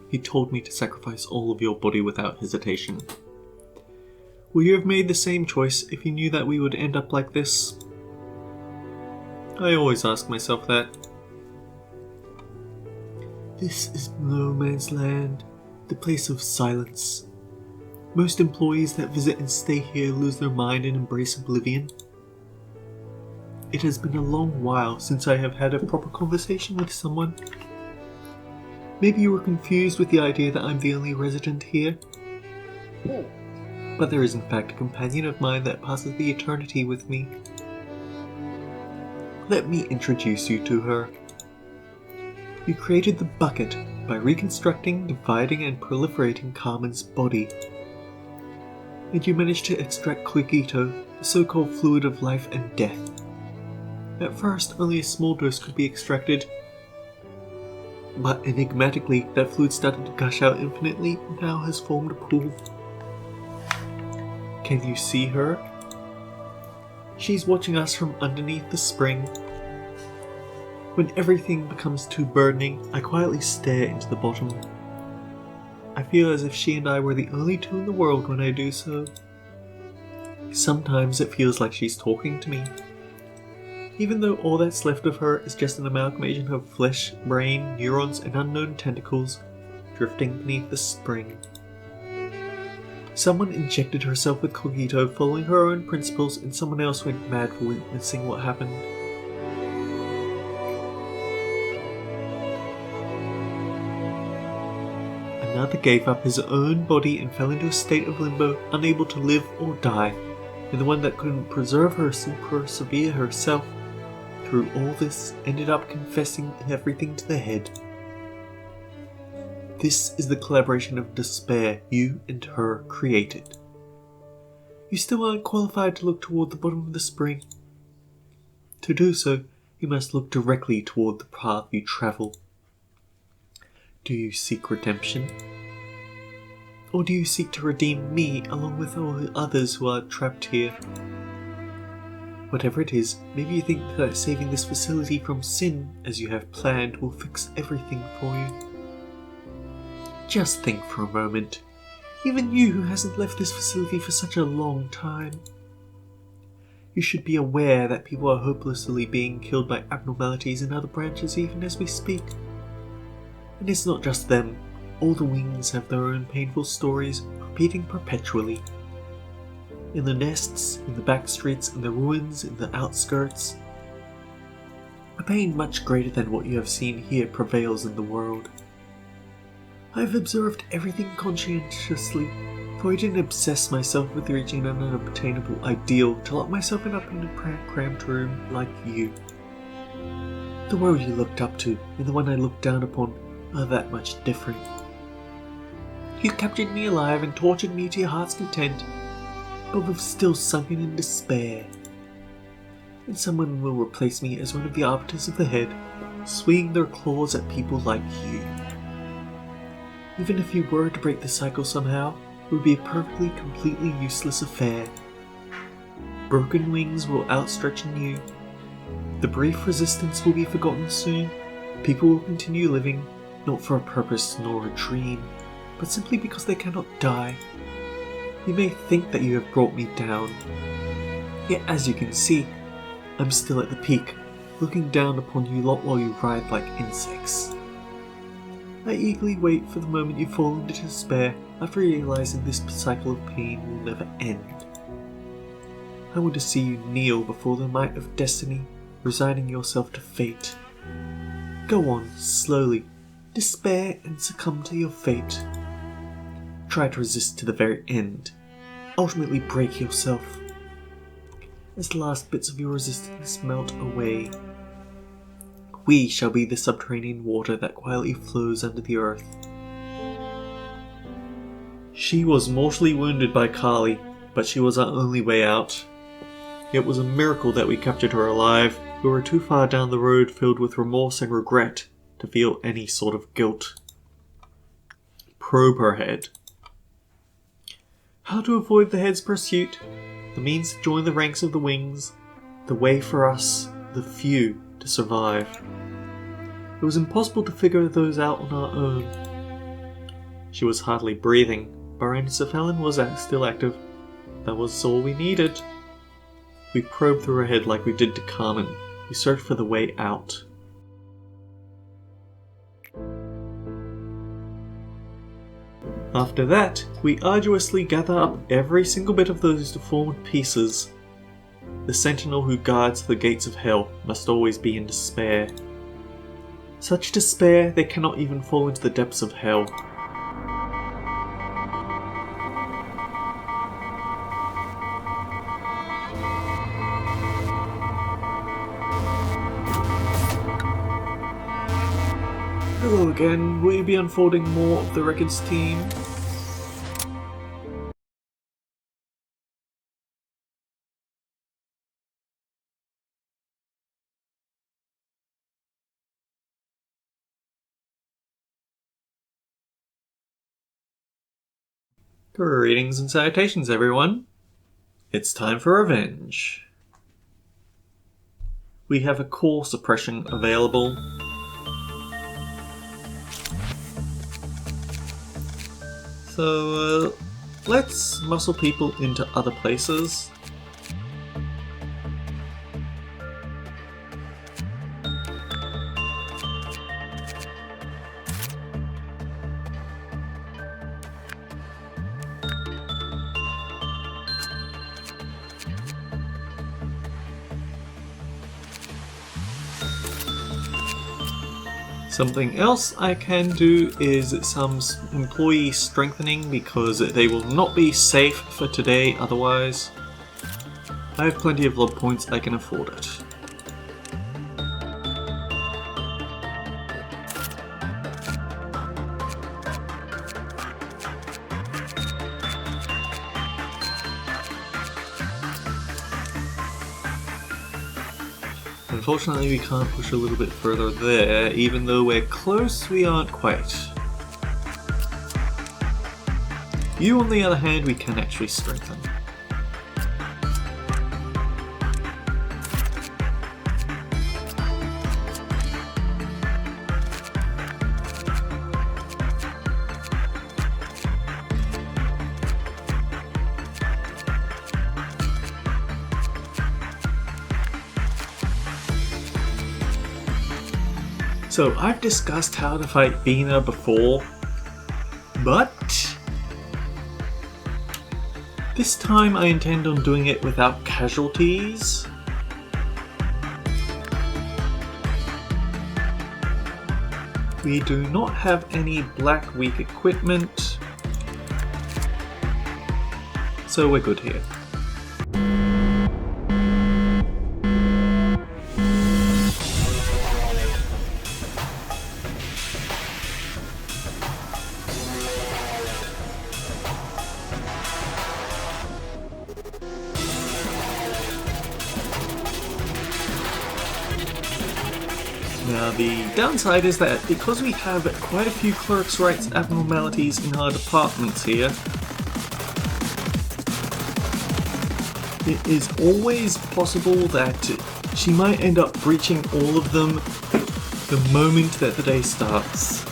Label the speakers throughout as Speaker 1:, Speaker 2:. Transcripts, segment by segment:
Speaker 1: He told me to sacrifice all of your body without hesitation. Would you have made the same choice if you knew that we would end up like this? I always ask myself that. This is no man's land, the place of silence. Most employees that visit and stay here lose their mind and embrace oblivion. It has been a long while since I have had a proper conversation with someone. Maybe you were confused with the idea that I'm the only resident here. But there is in fact a companion of mine that passes the eternity with me. Let me introduce you to her. You created the bucket by reconstructing, dividing and proliferating Carmen's body. And you managed to extract Cogito, the so-called fluid of life and death. At first, only a small dose could be extracted, but enigmatically, that fluid started to gush out infinitely and now has formed a pool. Can you see her? She's watching us from underneath the spring. When everything becomes too burdening, I quietly stare into the bottom. I feel as if she and I were the only two in the world when I do so. Sometimes it feels like she's talking to me. Even though all that's left of her is just an amalgamation of flesh, brain, neurons and unknown tentacles drifting beneath the spring. Someone injected herself with Cogito following her own principles and someone else went mad for witnessing what happened. Another gave up his own body and fell into a state of limbo, unable to live or die, and the one that couldn't preserve her and persevere herself through all this ended up confessing everything to the head. This is the collaboration of despair you and her created. You still aren't qualified to look toward the bottom of the spring. To do so, you must look directly toward the path you travel. Do you seek redemption? Or do you seek to redeem me along with all the others who are trapped here? Whatever it is, maybe you think that saving this facility from sin, as you have planned, will fix everything for you. Just think for a moment. Even you who hasn't left this facility for such a long time. You should be aware that people are hopelessly being killed by abnormalities in other branches even as we speak. And it's not just them. All the wings have their own painful stories, repeating perpetually. In the nests, in the back streets, in the ruins, in the outskirts. A pain much greater than what you have seen here prevails in the world. I have observed everything conscientiously, for I didn't obsess myself with reaching an unobtainable ideal to lock myself in a cramped room like you. The world you looked up to and the one I looked down upon are that much different. You captured me alive and tortured me to your heart's content, but we've still sunken in despair. And someone will replace me as one of the arbiters of the head, swinging their claws at people like you. Even if you were to break the cycle somehow, it would be a perfectly, completely useless affair. Broken wings will outstretch anew. The brief resistance will be forgotten soon. People will continue living, not for a purpose nor a dream, but simply because they cannot die. You may think that you have brought me down, yet as you can see, I'm still at the peak, looking down upon you lot while you writhe like insects. I eagerly wait for the moment you fall into despair after realizing this cycle of pain will never end. I want to see you kneel before the might of destiny, resigning yourself to fate. Go on, slowly, despair and succumb to your fate. Try to resist to the very end. Ultimately break yourself. As the last bits of your resistance melt away, we shall be the subterranean water that quietly flows under the earth. She was mortally wounded by Kali, but she was our only way out. It was a miracle that we captured her alive. We were too far down the road filled with remorse and regret to feel any sort of guilt. Probe her head. How to avoid the head's pursuit, the means to join the ranks of the wings, the way for us, the few, to survive. It was impossible to figure those out on our own. She was hardly breathing, but our encephalon was still active. That was all we needed. We probed through her head like we did to Carmen. We searched for the way out. After that, we arduously gather up every single bit of those deformed pieces. The sentinel who guards the gates of hell must always be in despair. Such despair they cannot even fall into the depths of hell. Hello again, will you be unfolding more of the records team? Greetings and salutations, everyone. It's time for revenge. We have a core suppression available. So, let's muscle people into other places. Something else I can do is some employee strengthening because they will not be safe for today otherwise. I have plenty of lob points, I can afford it. Unfortunately, we can't push a little bit further there, even though we're close, we aren't quite. You, on the other hand, we can actually strengthen. So, I've discussed how to fight Bina before, but this time I intend on doing it without casualties. We do not have any black weak equipment, so we're good here. Now the downside is that because we have quite a few clerks' rights abnormalities in our departments here, it is always possible that she might end up breaching all of them the moment that the day starts.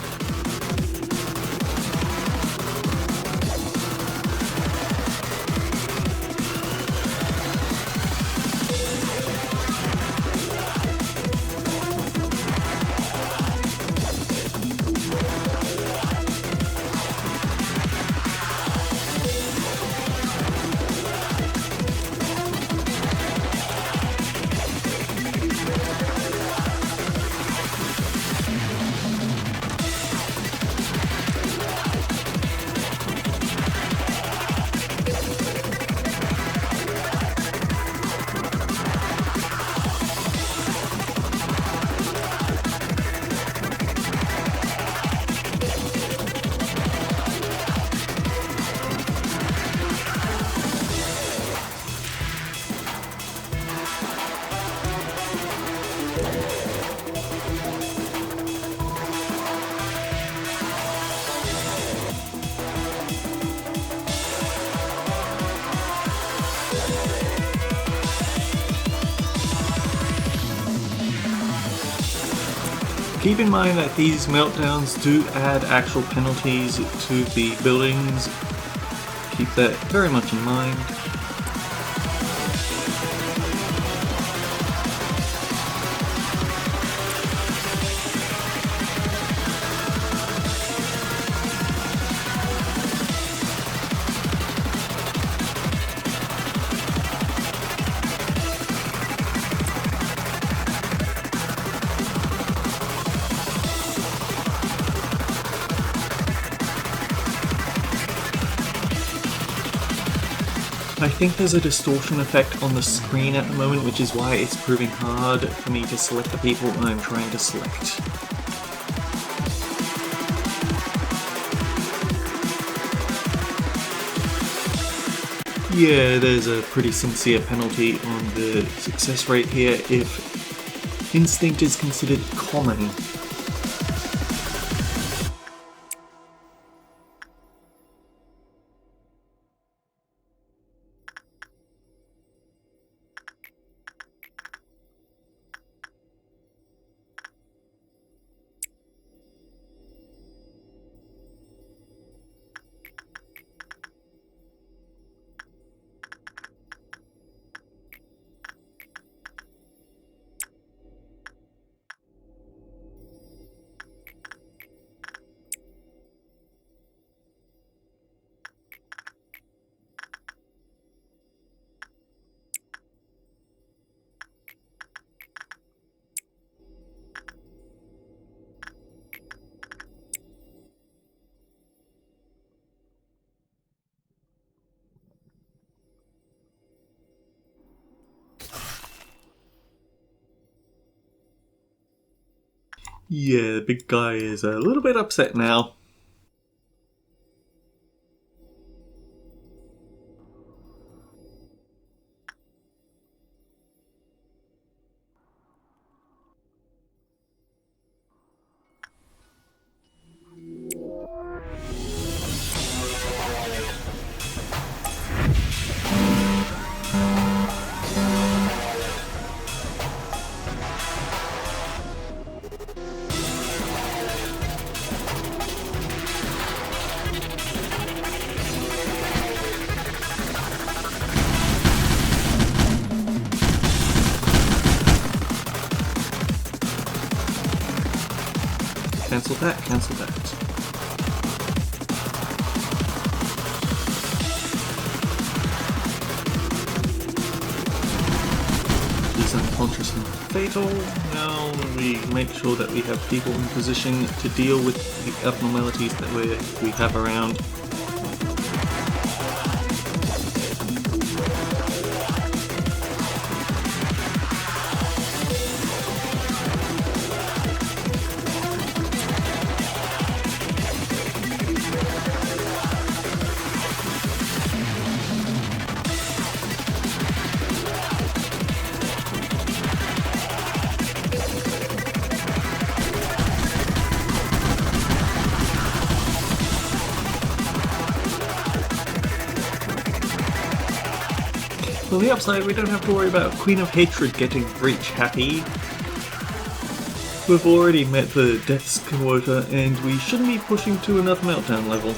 Speaker 1: keep in mind that these meltdowns do add actual penalties to the buildings. Keep that very much in mind. I think there's a distortion effect on the screen at the moment, which is why it's proving hard for me to select the people I'm trying to select. Yeah, there's a pretty sincere penalty on the success rate here if instinct is considered common. Yeah, the big guy is a little bit upset now. Cancel that, cancel that. He's unconscious and fatal. Now we make sure that we have people in position to deal with the abnormalities that we have around. On the upside, we don't have to worry about Queen of Hatred getting breach happy. We've already met the deaths quota, and we shouldn't be pushing to another meltdown level.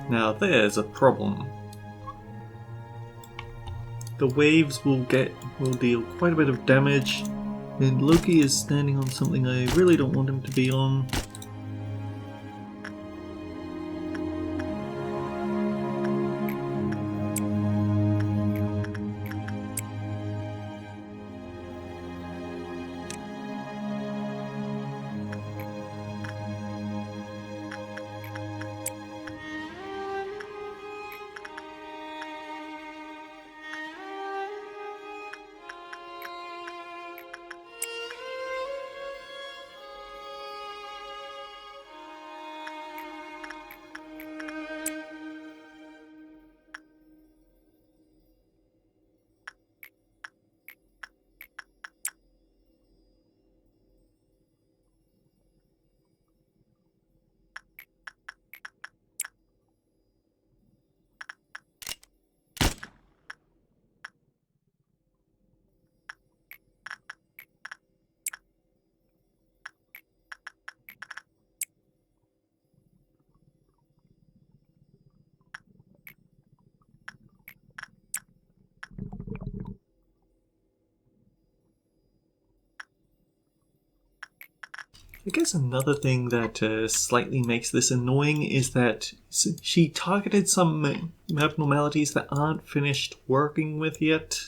Speaker 1: Now there's a problem. The waves will deal quite a bit of damage, and Loki is standing on something I really don't want him to be on. I guess another thing that slightly makes this annoying is that she targeted some abnormalities that aren't finished working with yet.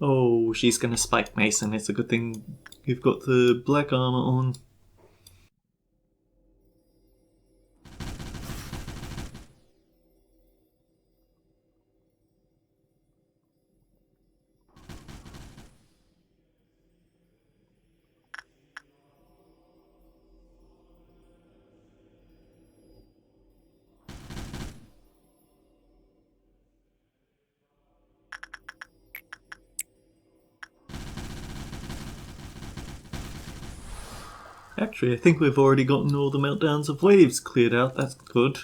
Speaker 1: Oh, she's gonna spike Mason. It's a good thing you've got the black armor on. Actually, I think we've already gotten all the meltdowns of waves cleared out. That's good.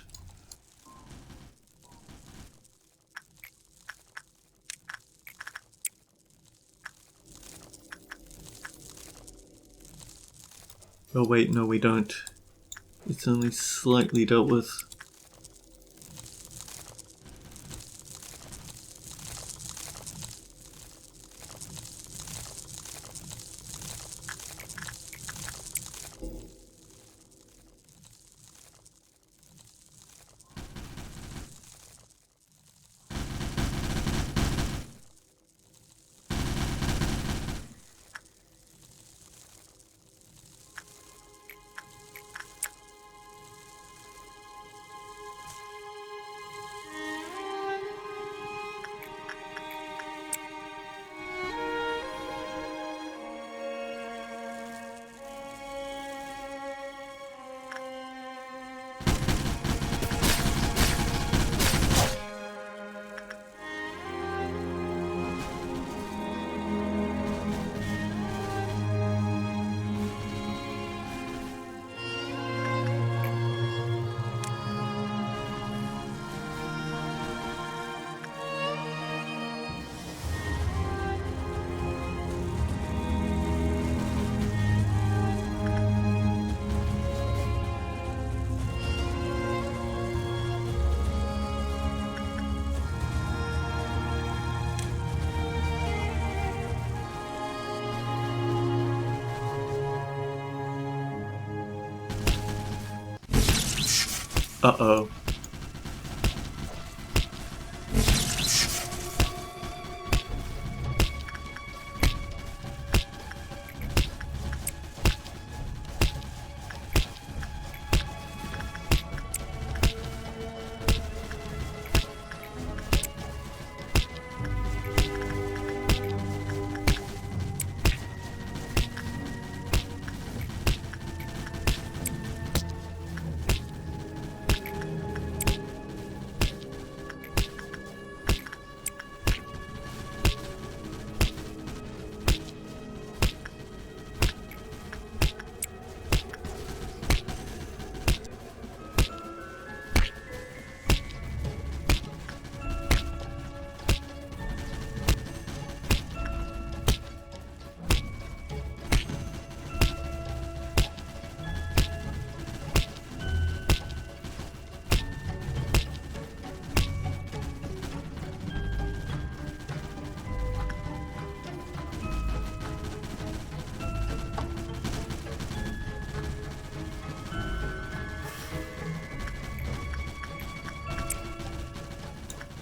Speaker 1: Oh wait, no we don't. It's only slightly dealt with. Uh-oh.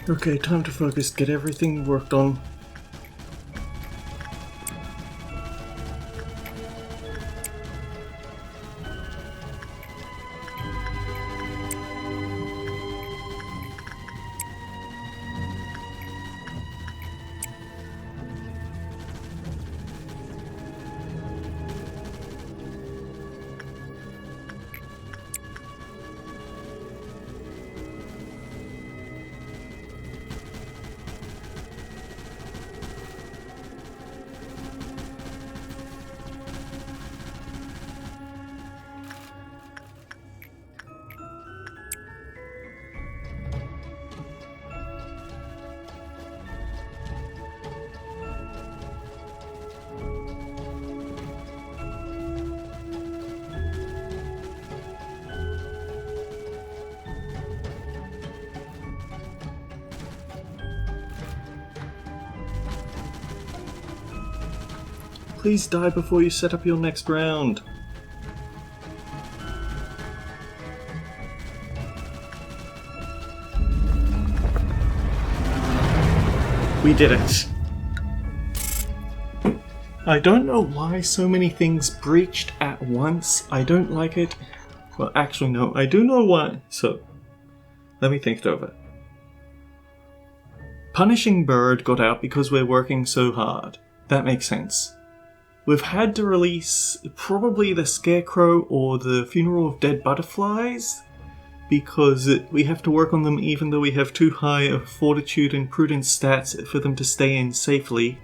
Speaker 2: Okay, time to focus, get everything worked on. Please die before you set up your next round. We did it. I don't know why so many things breached at once. I don't like it. Well, actually, no. I do know why. So, let me think it over. Punishing Bird got out because we're working so hard. That makes sense. We've had to release probably the Scarecrow or the Funeral of Dead Butterflies because we have to work on them even though we have too high of fortitude and prudence stats for them to stay in safely.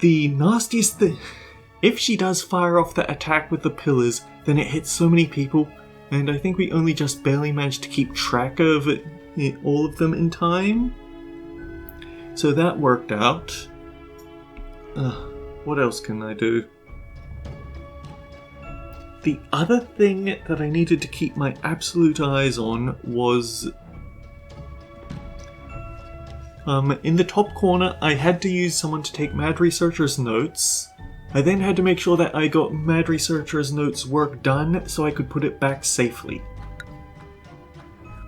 Speaker 2: The nastiest thing... If she does fire off that attack with the pillars, then it hits so many people, and I think we only just barely managed to keep track of all of them in time. So that worked out. What else can I do? The other thing that I needed to keep my absolute eyes on was... in the top corner, I had to use someone to take Mad Researcher's notes. I then had to make sure that I got Mad Researcher's notes work done so I could put it back safely.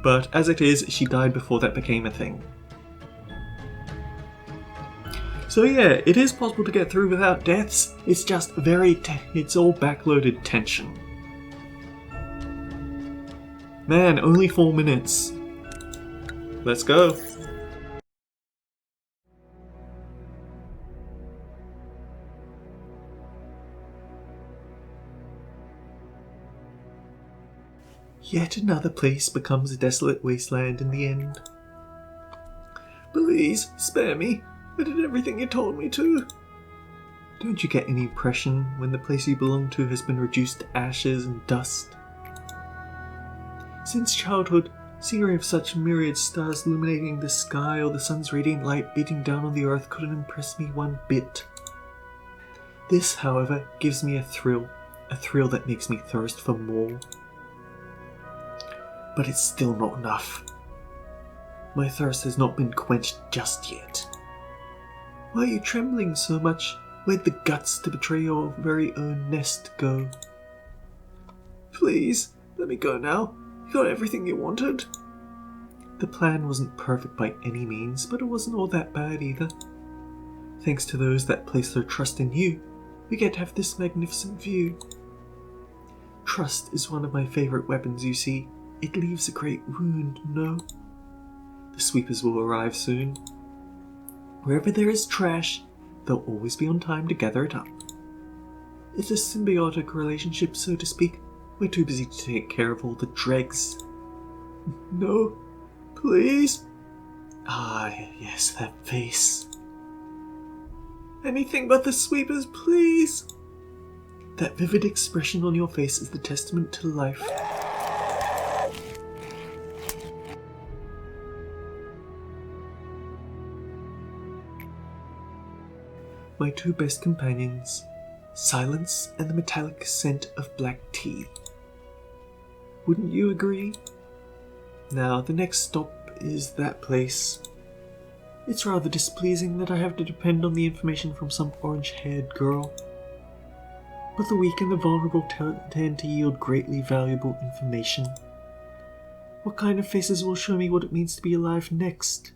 Speaker 2: But as it is, she died before that became a thing. So yeah, it is possible to get through without deaths, it's just it's all backloaded tension. Man, only 4 minutes. Let's go. Yet another place becomes a desolate wasteland in the end. Please, spare me. I did everything you told me to. Don't you get any impression when the place you belong to has been reduced to ashes and dust? Since childhood, scenery of such myriad stars illuminating the sky or the sun's radiant light beating down on the earth couldn't impress me one bit. This, however, gives me a thrill that makes me thirst for more. But it's still not enough. My thirst has not been quenched just yet. Why are you trembling so much? Where'd the guts to betray your very own nest go? Please, let me go now. You got everything you wanted. The plan wasn't perfect by any means, but it wasn't all that bad either. Thanks to those that place their trust in you, we get to have this magnificent view. Trust is one of my favourite weapons, you see. It leaves a great wound, no? The sweepers will arrive soon. Wherever there is trash, they'll always be on time to gather it up. It's a symbiotic relationship, so to speak. We're too busy to take care of all the dregs. No, please. Ah, yes, that face. Anything but the sweepers, please. That vivid expression on your face is the testament to life. My two best companions, silence and the metallic scent of black tea. Wouldn't you agree? Now, the next stop is that place. It's rather displeasing that I have to depend on the information from some orange-haired girl. But the weak and the vulnerable tend to yield greatly valuable information. What kind of faces will show me what it means to be alive next?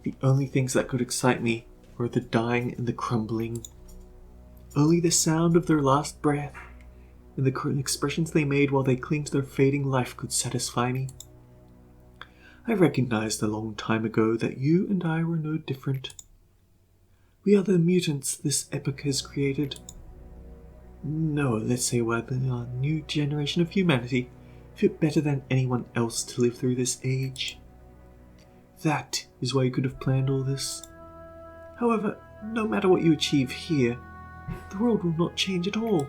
Speaker 2: The only things that could excite me were the dying and the crumbling. Only the sound of their last breath and the expressions they made while they clinged to their fading life could satisfy me. I recognized a long time ago that you and I were no different. We are the mutants this epoch has created. No, let's say we're the new generation of humanity, fit better than anyone else to live through this age. That is why you could have planned all this. However, no matter what you achieve here, the world will not change at all.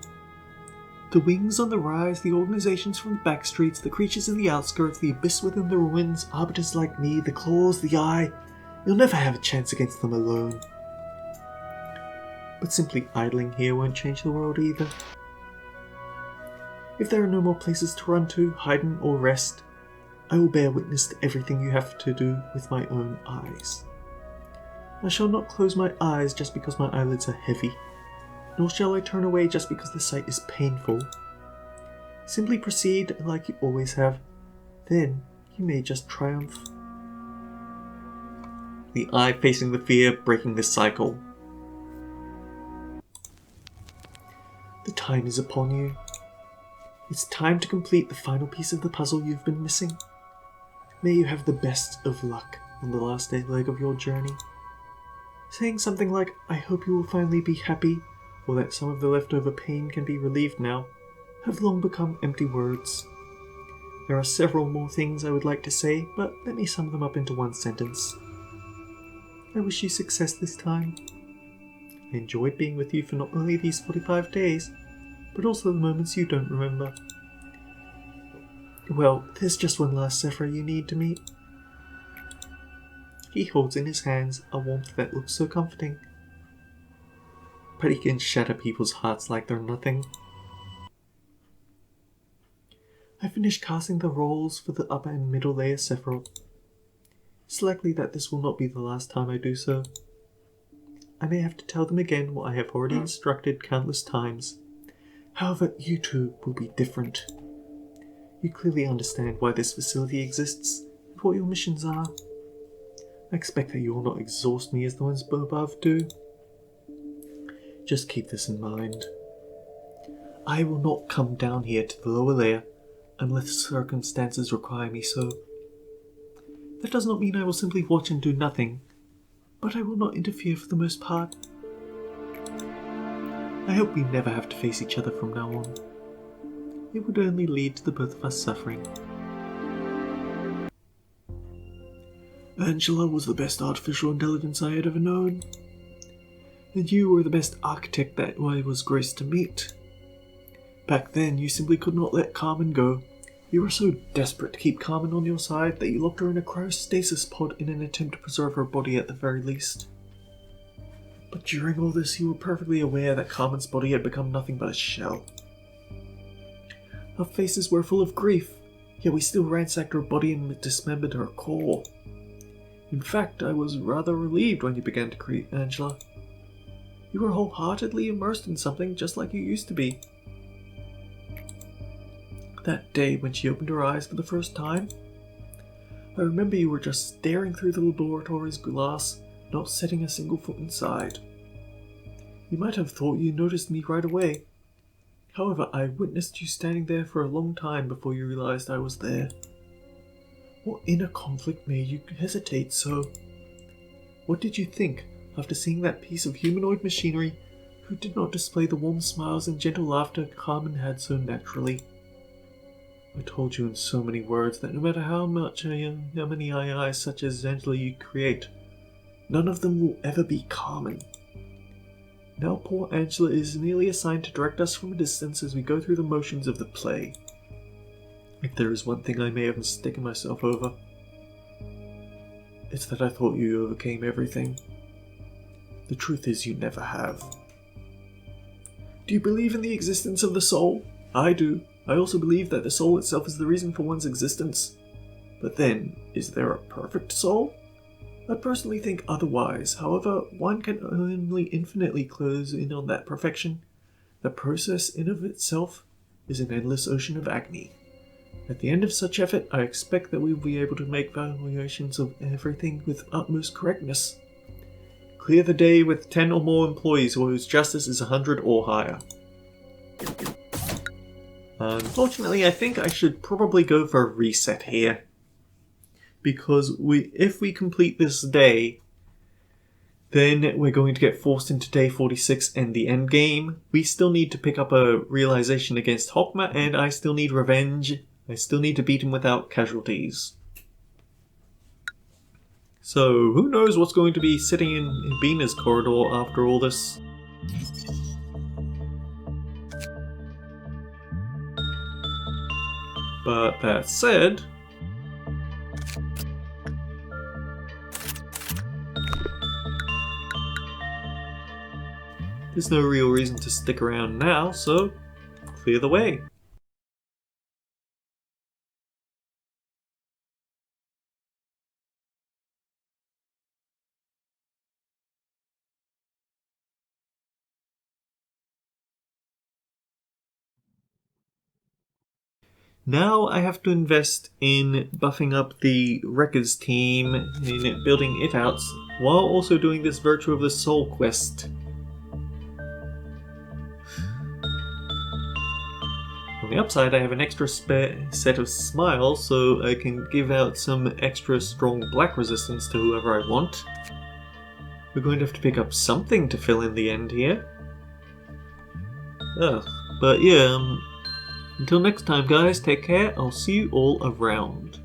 Speaker 2: The wings on the rise, the organizations from the back streets, the creatures in the outskirts, the abyss within the ruins, arbiters like me, the claws, the eye, you'll never have a chance against them alone. But simply idling here won't change the world either. If there are no more places to run to, hide in, or rest, I will bear witness to everything you have to do with my own eyes. I shall not close my eyes just because my eyelids are heavy, nor shall I turn away just because the sight is painful. Simply proceed like you always have, then you may just triumph. The eye facing the fear, breaking the cycle. The time is upon you. It's time to complete the final piece of the puzzle you've been missing. May you have the best of luck on the last leg of your journey. Saying something like, I hope you will finally be happy, or that some of the leftover pain can be relieved now, have long become empty words. There are several more things I would like to say, but let me sum them up into one sentence. I wish you success this time. I enjoyed being with you for not only these 45 days, but also the moments you don't remember. Well, there's just one last Sephra you need to meet. He holds in his hands a warmth that looks so comforting, but he can shatter people's hearts like they're nothing. I finished casting the roles for the upper and middle layer Sephiroth. It's likely that this will not be the last time I do so. I may have to tell them again what I have already instructed countless times. However, you two will be different. You clearly understand why this facility exists and what your missions are. I expect that you will not exhaust me as the ones above do. Just keep this in mind. I will not come down here to the lower layer unless circumstances require me so. That does not mean I will simply watch and do nothing, but I will not interfere for the most part. I hope we never have to face each other from now on. It would only lead to the both of us suffering. Angela was the best artificial intelligence I had ever known. And you were the best architect that I was graced to meet. Back then, you simply could not let Carmen go. You were so desperate to keep Carmen on your side that you locked her in a cryostasis pod in an attempt to preserve her body at the very least. But during all this, you were perfectly aware that Carmen's body had become nothing but a shell. Our faces were full of grief, yet we still ransacked her body and dismembered her core. In fact, I was rather relieved when you began to create Angela. You were wholeheartedly immersed in something just like you used to be. That day when she opened her eyes for the first time, I remember you were just staring through the laboratory's glass, not setting a single foot inside. You might have thought you noticed me right away. However, I witnessed you standing there for a long time before you realized I was there. What inner conflict made you hesitate so? What did you think after seeing that piece of humanoid machinery who did not display the warm smiles and gentle laughter Carmen had so naturally? I told you in so many words that no matter how many eyes such as Angela you create, none of them will ever be Carmen. Now poor Angela is merely assigned to direct us from a distance as we go through the motions of the play. If there is one thing I may have mistaken myself over, it's that I thought you overcame everything. The truth is you never have. Do you believe in the existence of the soul? I do. I also believe that the soul itself is the reason for one's existence. But then, is there a perfect soul? I personally think otherwise. However, one can only infinitely close in on that perfection. The process in of itself is an endless ocean of agony. At the end of such effort, I expect that we will be able to make valuations of everything with utmost correctness. Clear the day with 10 or more employees whose justice is 100 or higher. Unfortunately, I think I should probably go for a reset here. Because if we complete this day, then we're going to get forced into day 46 and the end game. We still need to pick up a realization against Hokma, and I still need revenge. I still need to beat him without casualties. So, who knows what's going to be sitting in Bina's corridor after all this? But that said, there's no real reason to stick around now, so clear the way. Now I have to invest in buffing up the records team, in building it out, while also doing this Virtue of the Soul quest. On the upside, I have an extra spare set of smiles, so I can give out some extra strong black resistance to whoever I want. We're going to have to pick up something to fill in the end here. But yeah, until next time guys, take care, I'll see you all around.